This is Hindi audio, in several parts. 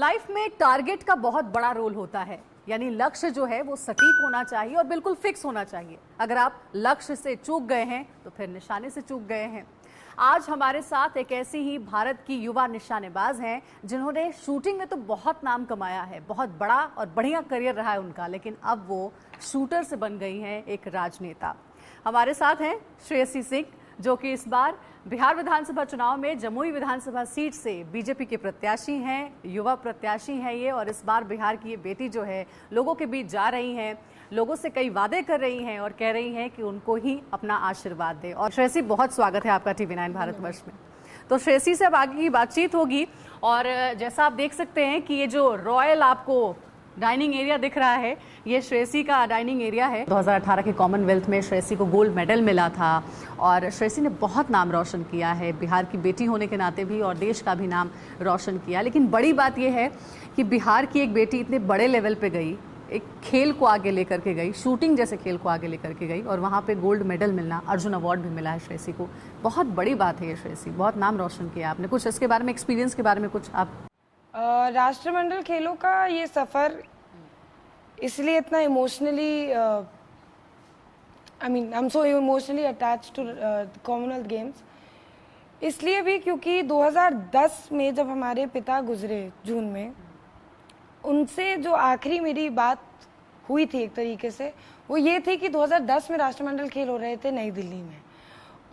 लाइफ में टारगेट का बहुत बड़ा रोल होता है, यानी लक्ष्य जो है वो सटीक होना चाहिए और बिल्कुल फिक्स होना चाहिए। अगर आप लक्ष्य से चूक गए हैं तो फिर निशाने से चूक गए हैं। आज हमारे साथ एक ऐसी ही भारत की युवा निशानेबाज हैं जिन्होंने शूटिंग में तो बहुत नाम कमाया है, बहुत बड़ा और बढ़िया करियर रहा है उनका, लेकिन अब वो शूटर से बन गई हैं एक राजनेता। हमारे साथ हैं श्रेयसी सिंह, जो कि इस बार बिहार विधानसभा चुनाव में जमुई विधानसभा सीट से बीजेपी के प्रत्याशी हैं, युवा प्रत्याशी हैं ये। और इस बार बिहार की ये बेटी जो है लोगों के बीच जा रही हैं, लोगों से कई वादे कर रही हैं और कह रही हैं कि उनको ही अपना आशीर्वाद दे। और श्रेयसी, बहुत स्वागत है आपका TV9 भारतवर्ष में। तो श्रेयसी से अब आगे की बातचीत होगी। और जैसा आप देख सकते हैं कि ये जो रॉयल आपको डाइनिंग एरिया दिख रहा है, ये श्रेयसी का डाइनिंग एरिया है। 2018 के कॉमनवेल्थ में श्रेयसी को गोल्ड मेडल मिला था और श्रेयसी ने बहुत नाम रोशन किया है, बिहार की बेटी होने के नाते भी और देश का भी नाम रोशन किया। लेकिन बड़ी बात यह है कि बिहार की एक बेटी इतने बड़े लेवल पे गई, एक खेल को आगे लेकर के गई, शूटिंग जैसे खेल को आगे लेकर के गई और वहाँ पे गोल्ड मेडल मिलना, अर्जुन अवार्ड भी मिला है श्रेयसी को। बहुत बड़ी बात है ये श्रेयसी, बहुत नाम रोशन किया आपने। कुछ इसके बारे में, एक्सपीरियंस के बारे में कुछ आप राष्ट्रमंडल खेलों का ये सफ़र इसलिए इतना emotionally I am so emotionally attached to Commonwealth Games, इसलिए भी क्योंकि 2010 में जब हमारे पिता गुजरे जून में, उनसे जो आखिरी मेरी बात हुई थी एक तरीके से, वो ये थी कि 2010 में राष्ट्रमंडल खेल हो रहे थे नई दिल्ली में।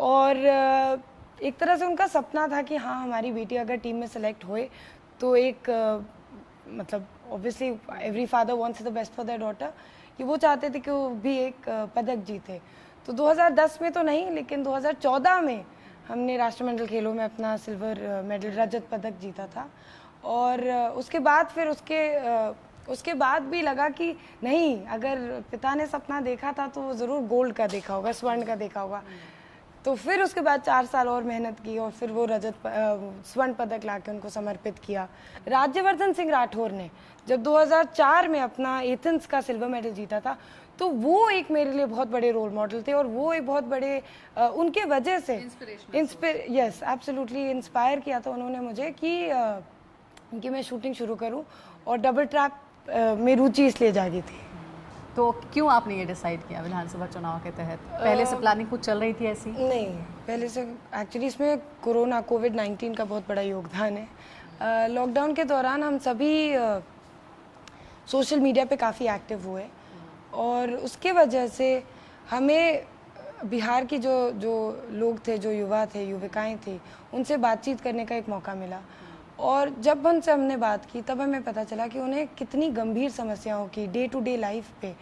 और एक तरह से उनका सपना था कि हाँ, हमारी बेटी अगर टीम में सेलेक्ट होए तो एक मतलब obviously every father wants the best for their daughter, कि वो चाहते थे कि वो भी एक पदक जीते। तो 2010 में तो नहीं, लेकिन 2014 में हमने राष्ट्रमंडल खेलों में अपना सिल्वर मेडल, रजत पदक जीता था। और उसके बाद फिर उसके बाद भी लगा कि नहीं, अगर पिता ने सपना देखा था तो वो ज़रूर गोल्ड का देखा होगा, स्वर्ण का देखा होगा। तो फिर उसके बाद 4 साल और मेहनत की और फिर वो स्वर्ण पदक लाके उनको समर्पित किया। राज्यवर्धन सिंह राठौर ने जब 2004 में अपना एथेंस का सिल्वर मेडल जीता था, तो वो एक मेरे लिए बहुत बड़े रोल मॉडल थे और वो एक बहुत बड़े उनके वजह से यस एब्सोल्युटली इंस्पायर किया था उन्होंने मुझे कि मैं शूटिंग शुरू करूं। और डबल ट्रैप में रुचि इसलिए जागी थी। तो क्यों आपने ये डिसाइड किया विधानसभा चुनाव के तहत? पहले से प्लानिंग कुछ चल रही थी ऐसी? नहीं, पहले से एक्चुअली इसमें कोविड-19 का बहुत बड़ा योगदान है। लॉकडाउन के दौरान हम सभी सोशल मीडिया पे काफ़ी एक्टिव हुए और उसके वजह से हमें बिहार की जो लोग थे, जो युवा थे, युविकाएँ थी, उनसे बातचीत करने का एक मौका मिला। और जब उनसे हमने बात की तब हमें पता चला कि उन्हें कितनी गंभीर समस्याओं की डे टू डे लाइफ पे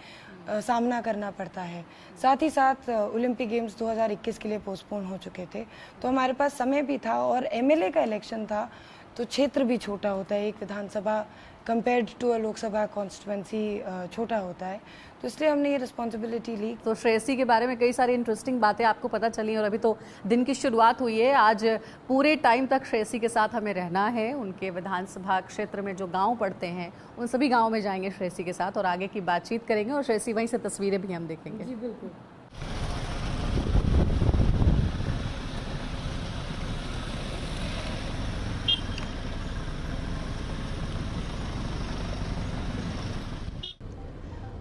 सामना करना पड़ता है। साथ ही साथ ओलंपिक गेम्स 2021 के लिए पोस्टपोन हो चुके थे, तो हमारे पास समय भी था और MLA का इलेक्शन था, तो क्षेत्र भी छोटा होता है, एक Vidhan Sabha compared to a Lok Sabha constituency छोटा होता है, तो इसलिए हमने ये रिस्पॉन्सिबिलिटी ली। तो श्रेयसी के बारे में कई सारी इंटरेस्टिंग बातें आपको पता चली और अभी तो दिन की शुरुआत हुई है। आज पूरे टाइम तक श्रेयसी के साथ हमें रहना है। उनके विधानसभा क्षेत्र में जो गांव पड़ते हैं उन सभी गाँव में जाएंगे श्रेयसी के साथ और आगे की बातचीत करेंगे और श्रेयसी वहीं से तस्वीरें भी हम देखेंगे। जी बिल्कुल।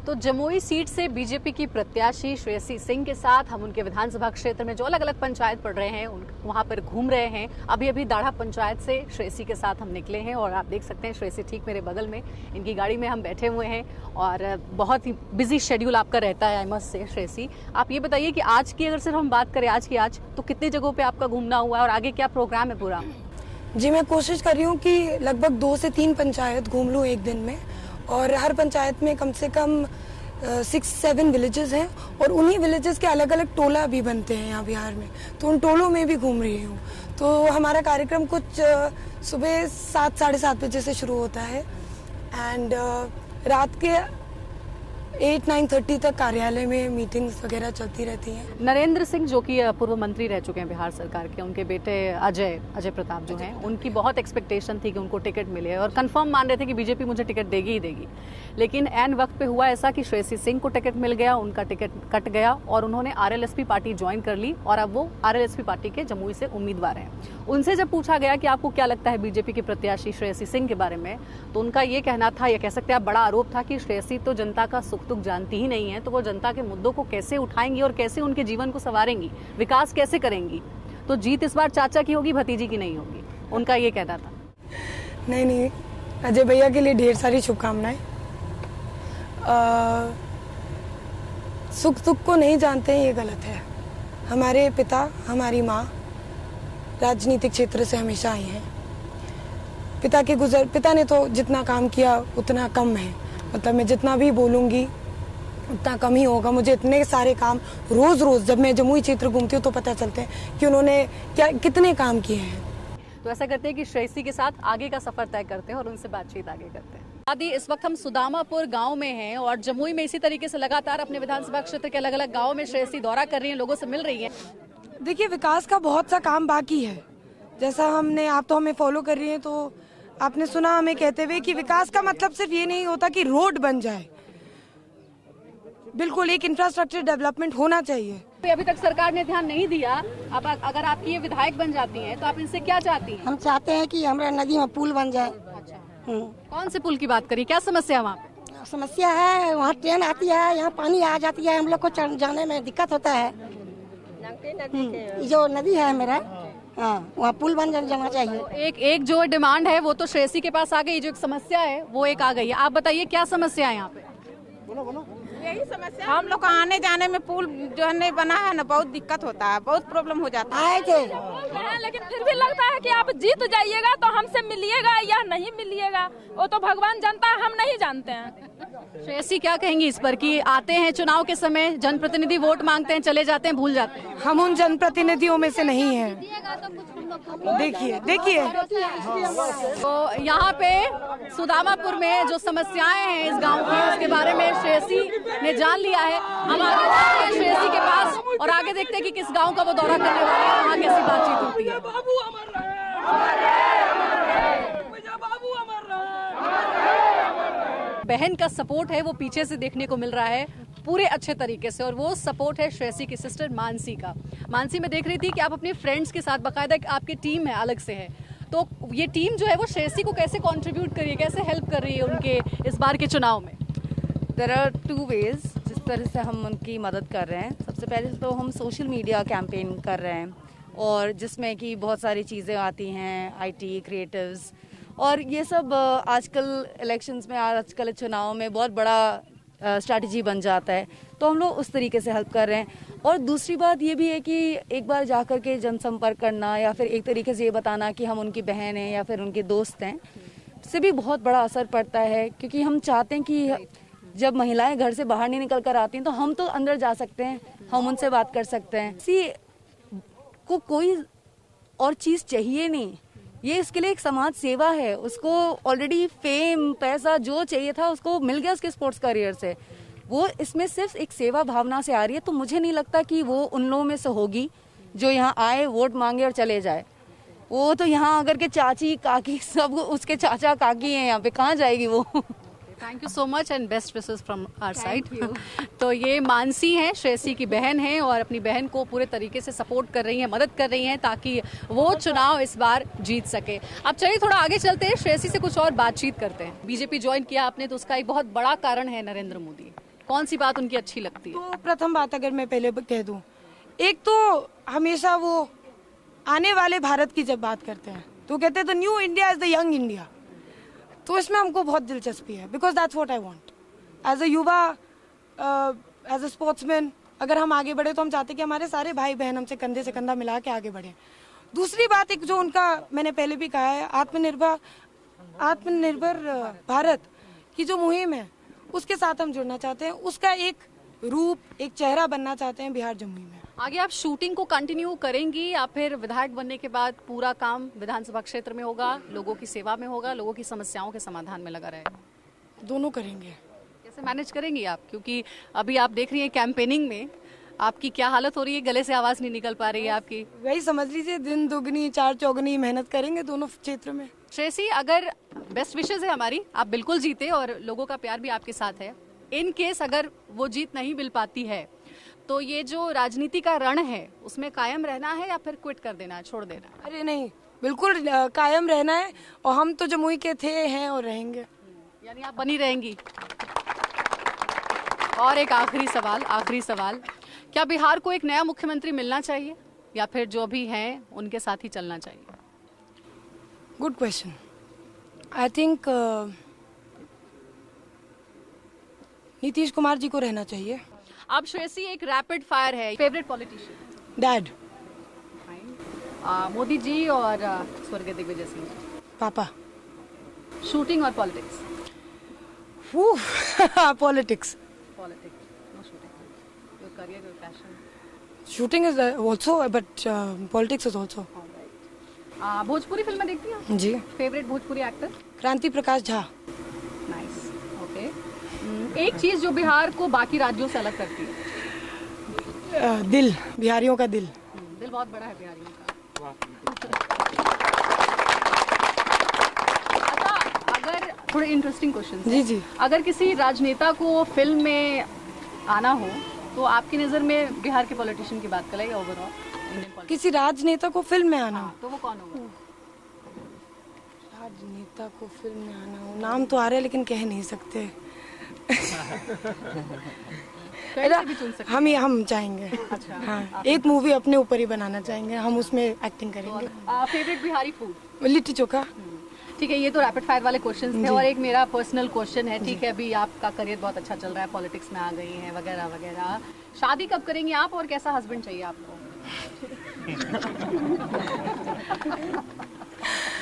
तो जमुई सीट से बीजेपी की प्रत्याशी श्रेयसी सिंह के साथ हम उनके विधानसभा क्षेत्र में जो अलग अलग पंचायत पड़ रहे हैं वहां पर घूम रहे हैं। अभी दाढ़ा पंचायत से श्रेयसी के साथ हम निकले हैं और आप देख सकते हैं श्रेयसी ठीक मेरे बगल में, इनकी गाड़ी में हम बैठे हुए हैं और बहुत ही बिजी शेड्यूल आपका रहता है। आई मस्ट से श्रेयसी, आप ये बताइए कि आज की अगर सिर्फ हम बात करें आज तो कितनी जगहों पर आपका घूमना हुआ है और आगे क्या प्रोग्राम है पूरा? जी, मैं कोशिश कर रही हूँ कि लगभग 2 से 3 पंचायत घूम लूँ एक दिन में, और हर पंचायत में कम से कम 6-7 विलेजेस हैं और उन्हीं विलेजेस के अलग अलग टोला भी बनते हैं यहाँ बिहार में, तो उन टोलों में भी घूम रही हूँ। तो हमारा कार्यक्रम कुछ सुबह 7, साढ़े 7 बजे से शुरू होता है एंड रात के 8-9:30 तक कार्यालय में मीटिंग्स वगैरह चलती रहती हैं। नरेंद्र सिंह जो कि पूर्व मंत्री रह चुके हैं बिहार सरकार के, उनके बेटे अजय प्रताप जो हैं, उनकी बहुत एक्सपेक्टेशन थी कि उनको टिकट मिले और कंफर्म मान रहे थे कि बीजेपी मुझे टिकट देगी ही देगी। लेकिन एन वक्त पे हुआ ऐसा कि श्रेयसी सिंह को टिकट मिल गया, उनका टिकट कट गया और उन्होंने आरएलएसपी पार्टी ज्वाइन कर ली और अब वो आरएलएसपी पार्टी के जमुई से उम्मीदवार हैं। उनसे जब पूछा गया कि आपको क्या लगता है बीजेपी की प्रत्याशी श्रेयसी सिंह के बारे में, तो उनका ये कहना था, या कह सकते हैं आप बड़ा आरोप था कि श्रेयसी तो जनता का सुख दुख जानती ही नहीं है, तो वो जनता के मुद्दों को कैसे उठाएंगी और कैसे उनके जीवन को संवारेंगी, विकास कैसे करेंगी। तो जीत इस बार चाचा की होगी, भतीजी की नहीं होगी, उनका ये कहना था। नहीं, अजय भैया के लिए ढेर सारी शुभकामनाएं। सुख दुख को नहीं जानते हैं, ये गलत है। हमारे पिता, हमारी माँ राजनीतिक क्षेत्र से हमेशा आई हैं। पिता ने तो जितना काम किया उतना कम है, मतलब मैं जितना भी बोलूँगी उतना कम ही होगा। मुझे इतने सारे काम रोज जब मैं जमुई क्षेत्र घूमती हूँ तो पता चलते हैं कि उन्होंने कितने काम किए हैं। तो ऐसा करते हैं कि श्रेयसी के साथ आगे का सफर तय करते हैं और उनसे बातचीत आगे करते हैं। आदि इस वक्त हम सुदामापुर गांव में हैं और जमुई में इसी तरीके से लगातार अपने विधानसभा क्षेत्र के अलग अलग गांवों में श्रेयसी दौरा कर रही हैं, लोगों से मिल रही हैं। देखिए, विकास का बहुत सा काम बाकी है। जैसा आप तो हमें फॉलो कर रही हैं, तो आपने सुना हमें कहते हुए कि विकास का मतलब सिर्फ ये नहीं होता कि रोड बन जाए, बिल्कुल एक इंफ्रास्ट्रक्चर डेवलपमेंट होना चाहिए। अभी तक सरकार ने ध्यान नहीं दिया। अब अगर आपकी ये विधायक बन जाती हैं तो आप इनसे क्या चाहती हैं? हम चाहते हैं कि हमारे नदी में पुल बन जाए। अच्छा, कौन से पुल की बात करी, क्या समस्या है वहाँ पे? समस्या है, वहाँ ट्रेन आती है, यहाँ पानी आ जाती है, हम लोग को जाने में दिक्कत होता है। जो नदी है मेरा, हाँ, वहाँ पुल बन जाना चाहिए। तो एक जो डिमांड है वो तो श्रेयसी के पास आ गई, जो एक समस्या है वो एक आ गई है। आप बताइए क्या समस्या है यहाँ पे? यही समस्या, हम लोग को आने जाने में पुल जो है नहीं बना है ना, बहुत दिक्कत होता है, बहुत प्रॉब्लम हो जाता है। आए थे, लेकिन फिर भी लगता है कि आप जीत जाइएगा तो हमसे मिलिएगा या नहीं मिलिएगा, वो तो भगवान जानता है, हम नहीं जानते हैं। श्रेयसी क्या कहेंगी इस पर कि आते हैं चुनाव के समय, जनप्रतिनिधि वोट मांगते हैं, चले जाते हैं, भूल जाते हैं? हम उन जनप्रतिनिधियों में से नहीं हैं। देखिए तो यहाँ पे सुदामापुर में जो समस्याएं हैं इस गांव की, उसके बारे में श्रेयसी ने जान लिया है। हम आगे जाते हैं श्रेयसी के पास और आगे देखते हैं कि किस गांव का वो दौरा करने वाले हैं, वहाँ कैसी बातचीत होती है। बहन का सपोर्ट है वो पीछे से देखने को मिल रहा है पूरे अच्छे तरीके से, और वो सपोर्ट है श्रेयसी की सिस्टर मानसी का। मानसी, मैं देख रही थी कि आप अपने फ्रेंड्स के साथ, बाकायदा आपकी टीम है, अलग से है, तो ये टीम जो है वो श्रेयसी को कैसे कंट्रीब्यूट कर रही है, कैसे हेल्प कर रही है उनके इस बार के चुनाव में? देयर आर 2 वेज जिस तरह से हम उनकी मदद कर रहे हैं। सबसे पहले तो हम सोशल मीडिया कैंपेन कर रहे हैं, और जिसमें कि बहुत सारी चीज़ें आती हैं, आईटी, क्रिएटिव्स, और ये सब आजकल इलेक्शंस में, आजकल चुनाव में बहुत बड़ा स्ट्रैटेजी बन जाता है, तो हम लोग उस तरीके से हेल्प कर रहे हैं। और दूसरी बात ये भी है कि एक बार जा कर के जनसंपर्क करना या फिर एक तरीके से ये बताना कि हम उनकी बहन हैं या फिर उनके दोस्त हैं, से भी बहुत बड़ा असर पड़ता है। क्योंकि हम चाहते हैं कि जब महिलाएं घर से बाहर नहीं निकल कर आती हैं तो हम तो अंदर जा सकते हैं, हम उनसे बात कर सकते हैं। किसी को कोई और चीज़ चाहिए नहीं, ये इसके लिए एक समाज सेवा है। उसको ऑलरेडी फेम, पैसा जो चाहिए था उसको मिल गया उसके स्पोर्ट्स करियर से, वो इसमें सिर्फ एक सेवा भावना से आ रही है। तो मुझे नहीं लगता कि वो उन लोगों में से होगी जो यहाँ आए, वोट मांगे और चले जाए। वो तो यहाँ अगर के चाची, काकी, सब उसके चाचा काकी हैं, यहाँ पे कहाँ जाएगी वो? Thank you so much and best wishes from our side. तो ये मानसी हैं, श्रेयसी की बहन हैं, और अपनी बहन को पूरे तरीके से सपोर्ट कर रही हैं, मदद कर रही हैं ताकि वो चुनाव इस बार जीत सके। अब चलिए थोड़ा आगे चलते हैं, श्रेयसी से कुछ और बातचीत करते हैं। बीजेपी ज्वाइन किया आपने, तो उसका एक बहुत बड़ा कारण है नरेंद्र मोदी। कौन सी बात उनकी अच्छी लगती है? तो प्रथम बात अगर मैं पहले कह दूं, एक तो हमेशा वो आने वाले भारत की जब बात करते हैं तो कहते हैं the new India is the young India. तो इसमें हमको बहुत दिलचस्पी है, because that's what I want as a युवा, एज अ स्पोर्ट्समैन। अगर हम आगे बढ़े तो हम चाहते हैं कि हमारे सारे भाई बहन हमसे कंधे से कंधा मिला के आगे बढ़े। दूसरी बात, एक जो उनका मैंने पहले भी कहा है, आत्मनिर्भर भारत की जो मुहिम है उसके साथ हम जुड़ना चाहते हैं, उसका एक रूप, एक चेहरा बनना चाहते हैं बिहार जमुई में। आगे आप शूटिंग को कंटिन्यू करेंगी या फिर विधायक बनने के बाद पूरा काम विधानसभा क्षेत्र में होगा, लोगों की सेवा में होगा, लोगों की समस्याओं के समाधान में लगा रहेगा? दोनों करेंगे। कैसे मैनेज करेंगी आप, क्योंकि अभी आप देख रही हैं कैंपेनिंग में आपकी क्या हालत हो रही है, गले से आवाज नहीं निकल पा रही है आपकी? वही समझ लीजिए, दिन दुगनी चार चौगनी मेहनत करेंगे दोनों क्षेत्र में। श्रेयसी, अगर बेस्ट विशेज है हमारी, आप बिल्कुल जीते और लोगों का प्यार भी आपके साथ है। इन केस अगर वो जीत नहीं मिल पाती है तो ये जो राजनीति का रण है उसमें कायम रहना है या फिर क्विट कर देना है, छोड़ देना है? अरे नहीं, बिल्कुल कायम रहना है, और हम तो जमुई के थे, हैं और रहेंगे। यानी आप बनी रहेंगी। और एक आखिरी सवाल, क्या बिहार को एक नया मुख्यमंत्री मिलना चाहिए या फिर जो भी हैं उनके साथ ही चलना चाहिए? Good question. I think Nitish Kumar ji को रहना चाहिए। अब श्रेयसी, एक रैपिड फायर है। Favourite politician? Dad. Modi ji और स्वर्गीय दिग्विजय सिंह जी। पापा। शूटिंग और politics? Politics. Politics, no shooting. Your career, your passion? Shooting is also, but politics is also. Bhojpuri फिल्में देखती हैं? जी। Favourite Bhojpuri actor? Kranti Prakash Jha. Nice, okay. एक चीज जो बिहार को बाकी राज्यों से अलग करती है? दिल, बिहारियों का दिल। दिल बहुत बड़ा है बिहारियों का। अच्छा, अगर थोड़े इंटरेस्टिंग क्वेश्चन जी जी। अगर किसी राजनेता को फिल्म में आना हो तो आपकी नजर में बिहार के पॉलिटिशियन की बात करें या ओवरऑल इंडियन पॉलिटिक्स? किसी राजनेता को फिल्म में आना हो? तो वो कौन होगा? राजनेता को फिल्म में आना हो, नाम तो आ रहे हैं लेकिन कह नहीं सकते। भी चुन सकते हम चाहेंगे। अच्छा। हाँ, एक मूवी अपने ऊपर ही बनाना चाहेंगे, हम उसमें एक्टिंग करेंगे। Favourite Bihari food? लिट्टी चोखा। ठीक है, ये तो रैपिड फायर वाले क्वेश्चंस थे। और एक मेरा पर्सनल क्वेश्चन है, ठीक है, अभी आपका करियर बहुत अच्छा चल रहा है, पॉलिटिक्स में आ गई हैं वगैरह वगैरह, शादी कब करेंगे आप और कैसा हस्बैंड चाहिए आपको?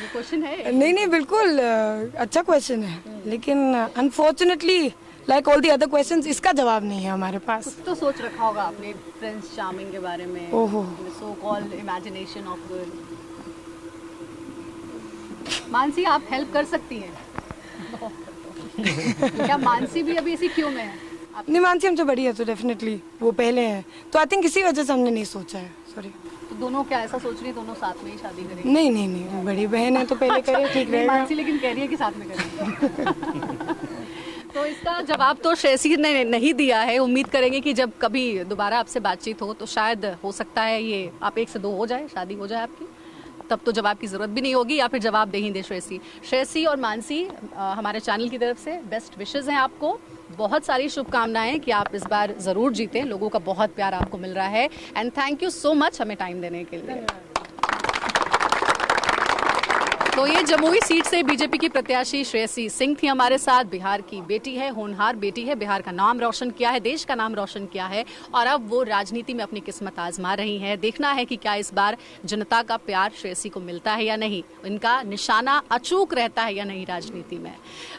ये क्वेश्चन है? नहीं, बिल्कुल अच्छा क्वेश्चन है, लेकिन unfortunately like all the other questions इसका जवाब नहीं है हमारे पास। कुछ तो सोच रखा होगा आपने प्रिंस चार्मिंग के बारे में, ओहो। So called imagination of girl. Mansi, आप हेल्प कर सकती हैं? क्या मानसी भी अभी इसी क्यों में है? नहीं, मानसी हमसे बड़ी है तो डेफिनेटली वो पहले है, तो आई थिंक इसी वजह से हमने नहीं सोचा है। सॉरी। तो दोनों क्या ऐसा सोच रही है दोनों साथ में ही शादी करेंगे? नहीं, बड़ी बहन है तो पहले करे, ठीक नहीं, रहेगा। मानसी लेकिन कह रही है कि साथ में करेंगे। तो इसका जवाब तो श्रेयसी ने नहीं दिया है। उम्मीद करेंगे कि जब कभी दोबारा आपसे बातचीत हो तो शायद हो सकता है ये आप 1 से 2 हो जाए, शादी हो जाए आपकी, तब तो जवाब की जरूरत भी नहीं होगी, या फिर जवाब दे ही दे श्रेयसी और मानसी, हमारे चैनल की तरफ से बेस्ट विशेज हैं आपको। बहुत सारी शुभकामनाएं कि आप इस बार जरूर जीतें, लोगों का बहुत प्यार आपको मिल रहा है। And thank you so much हमें टाइम देने के लिए। तो ये जमुई सीट से बीजेपी की प्रत्याशी श्रेयसी सिंह थी हमारे साथ। बिहार की बेटी है, होनहार बेटी है, बिहार का नाम रोशन किया है, देश का नाम रोशन किया है, और अब वो राजनीति में अपनी किस्मत आजमा रही है। देखना है कि क्या इस बार जनता का प्यार श्रेयसी को मिलता है या नहीं, इनका निशाना अचूक रहता है या नहीं राजनीति में।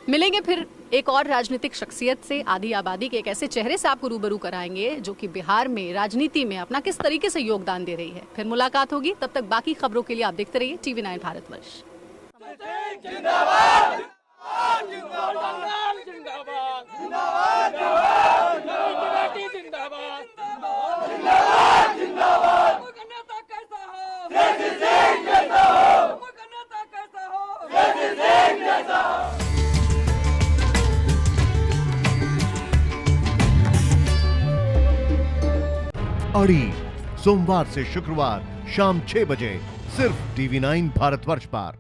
मिलेंगे फिर एक और राजनीतिक शख्सियत से, आधी आबादी के एक ऐसे चेहरे से आपको रूबरू कराएंगे जो कि बिहार में राजनीति में अपना किस तरीके से योगदान दे रही है। फिर मुलाकात होगी, तब तक बाकी खबरों के लिए आप देखते रहिए TV9 भारतवर्ष। जिंदाबाद जिंदाबाद जिंदाबाद जिंदाबाद जिंदाबाद जिंदाबाद जिंदाबाद जिंदाबाद नेता कैसा हो, श्रेयसी सिंह जैसा हो, नेता कैसा हो, श्रेयसी सिंह जैसा हो। अड़ी सोमवार से शुक्रवार शाम 6 बजे सिर्फ TV9 भारतवर्ष पर।